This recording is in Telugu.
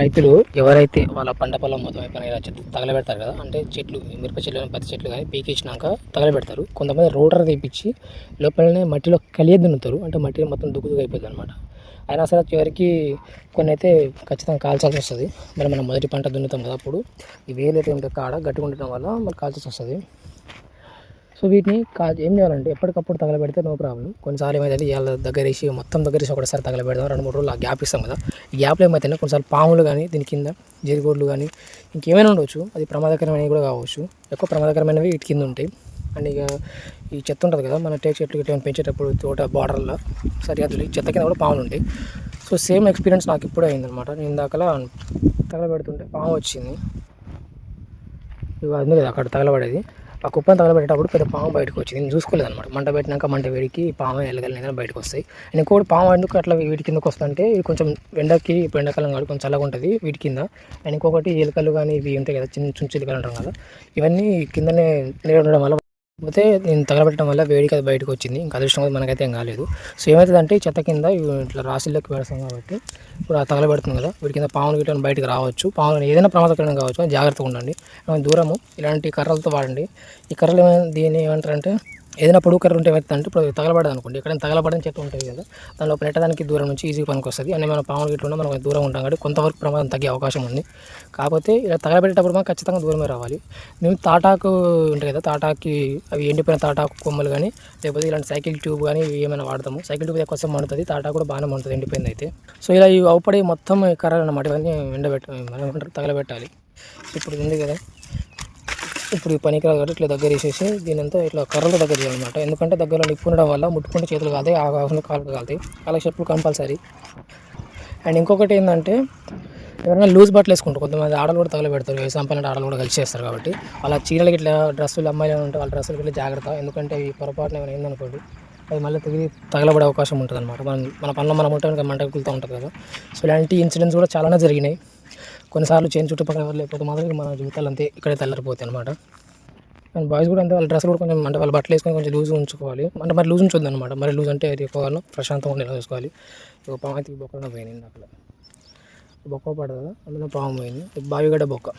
రైతులు ఎవరైతే వాళ్ళ పంట పొలం మొత్తం అయిపోయిన తగలబెడతారు కదా, అంటే చెట్లు మిరప చెట్లు పత్తి చెట్లు కానీ పీకించినాక తగలబెడతారు. కొంతమంది రోటర్ తెప్పించి లోపలనే మట్టిలో కలియ దున్నుతారు, అంటే మట్టి మొత్తం దుగ్గు అయిపోతుంది అనమాట. అయినా సరే చివరికి కొన్ని అయితే ఖచ్చితంగా కాల్చాల్సి వస్తుంది. మరి మనం మొదటి పంట దున్నుతాం కదా, అప్పుడు ఈ వేలు అయితే ఉంటే కాడ గట్టిగా ఉండటం వల్ల మరి కాల్చాల్సి వస్తుంది. సో వీటిని ఏం చేయాలంటే ఎప్పటికప్పుడు తగలబెడితే నో ప్రాబ్లం. కొన్నిసార్లు ఏమైతే ఇవాళ దగ్గరేసి మొత్తం దగ్గరేసి ఒకటిసారి తగలబెడదాం, 2-3 రోజులు ఆ గ్యాప్ ఇస్తాం కదా. ఈ గ్యాప్లో ఏమైతే కొన్నిసార్లు పాములు కానీ దీని కింద జేరిగోడ్లు కానీ ఇంకేమైనా ఉండవచ్చు. అది ప్రమాదకరమైనవి కూడా కావచ్చు. ఎక్కువ ప్రమాదకరమైనవి వీటి కింద ఉంటాయి. అండ్ ఇక ఈ చెత్త ఉంటుంది కదా, మన టేక్ చెట్లు ఇట్లా పెంచేటప్పుడు తోట బార్డర్లో సరిహద్దులు చెత్త కింద కూడా పాములు ఉంటాయి. సో సేమ్ ఎక్స్పీరియన్స్ నాకు ఇప్పుడే అయిందనమాట. నేను దాకా తగలబెడుతుంటే పాము వచ్చింది. ఇవి అంది కదా అక్కడ తగలబడేది. ఆ కుప్పని తగలబెట్టేటప్పుడు పెద్ద పాము బయటకు వచ్చింది. నేను చూసుకోలేదు అనమాట. మంట పెట్టినాక మంట వేడికి పాము ఎల్లగలిగిన బయటకు వస్తాయి. అండ్ ఇంకోటి పాము ఎందుకు అట్లా వీటి కిందకు వస్తుంటే ఇది కొంచెం ఎండకి ఇప్పుడు ఎండాకాలం కాదు కొంచెం చల్లగా ఉంటుంది వీటి కింద. అండ్ ఇంకొకటి ఎలుకలు కానీ ఇవి ఉంటాయి కదా, చిన్న చుంచులుకలు అంటాం కదా, ఇవన్నీ కిందనే ఉండడం వల్ల పోతే నేను తగలబెట్టడం వల్ల వేడికి అది బయటకు వచ్చింది. ఇంకా అదృష్టం కూడా మనకైతే ఏం కాలేదు. సో ఏమవుతుందంటే చెత్త కింద ఇట్లా రాశిల్లోకి పెడతాం కాబట్టి ఇప్పుడు ఆ తగలబెడుతుంది కదా, వీటి కింద పాములు గిట్ల బయటకు రావచ్చు. పాములు ఏదైనా ప్రమాదకరం కావచ్చు, జాగ్రత్తగా ఉండండి. దూరము ఇలాంటి కర్రలతో వాడండి. ఈ కర్రలు దీన్ని ఏమంటారంటే ఏదైనా పొడుగు కర్ర ఉంటే ఏమవుతుందంటే ఇప్పుడు తగలబడదు అనుకోండి, ఎక్కడైనా తగలబడని చెట్టు ఉంటుంది కదా, దానిలో పెట్టడానికి దూరం నుంచి ఈజీగా పనికి వస్తుంది. అన్నీ మన పాములు గిట్ల మనం దూరం ఉంటాం కాబట్టి కొంతవరకు ప్రమాదం తగ్గే అవకాశం ఉంది. కాకపోతే ఇలా తగలబెట్టేటప్పుడు మనం ఖచ్చితంగా దూరమే రావాలి. మేము తాటాకు ఉంటాయి కదా, తాటాకి అవి ఎండిపోయిన తాటాకు కొమ్మలు కానీ లేకపోతే ఇలాంటి సైకిల్ ట్యూబ్ కానీ ఏమైనా వాడతాము. సైకిల్ ట్యూబ్ ఎక్కువ మండుతుంది, తాటాకు కూడా బాగానే మండుతుంది ఎండిపోయింది అయితే. సో ఇలా ఇవి అవపడి మొత్తం కర్రలు అన్నమాట, ఇవన్నీ మనం తగలబెట్టాలి. ఇప్పుడు ఉంది కదా, ఇప్పుడు ఈ పనికిరాదు కాబట్టి ఇట్లా దగ్గర వేసేసి దీని అంతా ఇట్లా కర్రలతో దగ్గర చేయాలన్నమాట. ఎందుకంటే దగ్గరలో నిప్పు ఉండడం వల్ల ముట్టుకుంటే చేతులు కాదు, ఆ కాకుండా కాళ్ళు కాలుతాయి. అలా చెప్పులు కంపల్సరీ. అండ్ ఇంకొకటి ఏంటంటే ఎవరైనా లూజ్ బట్టలు వేసుకుంటారు, కొంతమంది ఆడలు కూడా తగలబెడతారు. వ్యవసాయం పని ఆడలు కూడా కలిసి చేస్తారు కాబట్టి అలా చీరలకి ఇట్లా డ్రెస్సులు అమ్మాయిలు ఉంటే వాళ్ళ డ్రెస్సులకి ఇట్లా జాగ్రత్త. ఎందుకంటే ఈ పొరపాటున ఏమైనా ఏందనుకోండి అది మళ్ళీ తగలబడే అవకాశం ఉంటుంది అనమాట. మన పనులు మనం ఉంటే మంట కూలుతూ ఉంటుంది కదా. సో ఇలాంటి ఇన్సిడెంట్స్ కూడా చాలానే జరిగినాయి. కొన్నిసార్లు చేను చుట్టుపక్కల ఎవరు లేకపోతే మాత్రం మన జీవితాలు అంతే ఇక్కడే తెల్లరిపోతాయి అనమాట. అండ్ బాయ్స్ కూడా అంతే, వాళ్ళ డ్రెస్సులు కూడా కొంచెం అంటే వాళ్ళ బట్టలు వేసుకొని కొంచెం లూజ్ ఉంచుకోవాలి. అంటే మరి లూజ్ ఉంచొద్దు అనమాట. మరి లూజ్ అంటే అది ఎక్కువ ప్రశాంతంగా ఉండేలా చూసుకోవాలి. ఒక పాము అయితే బొక్కలో పోయింది, అక్కడ బొక్క పడదు కదా, అందులో పాము పోయింది. బావిగడ్డ బొక్క.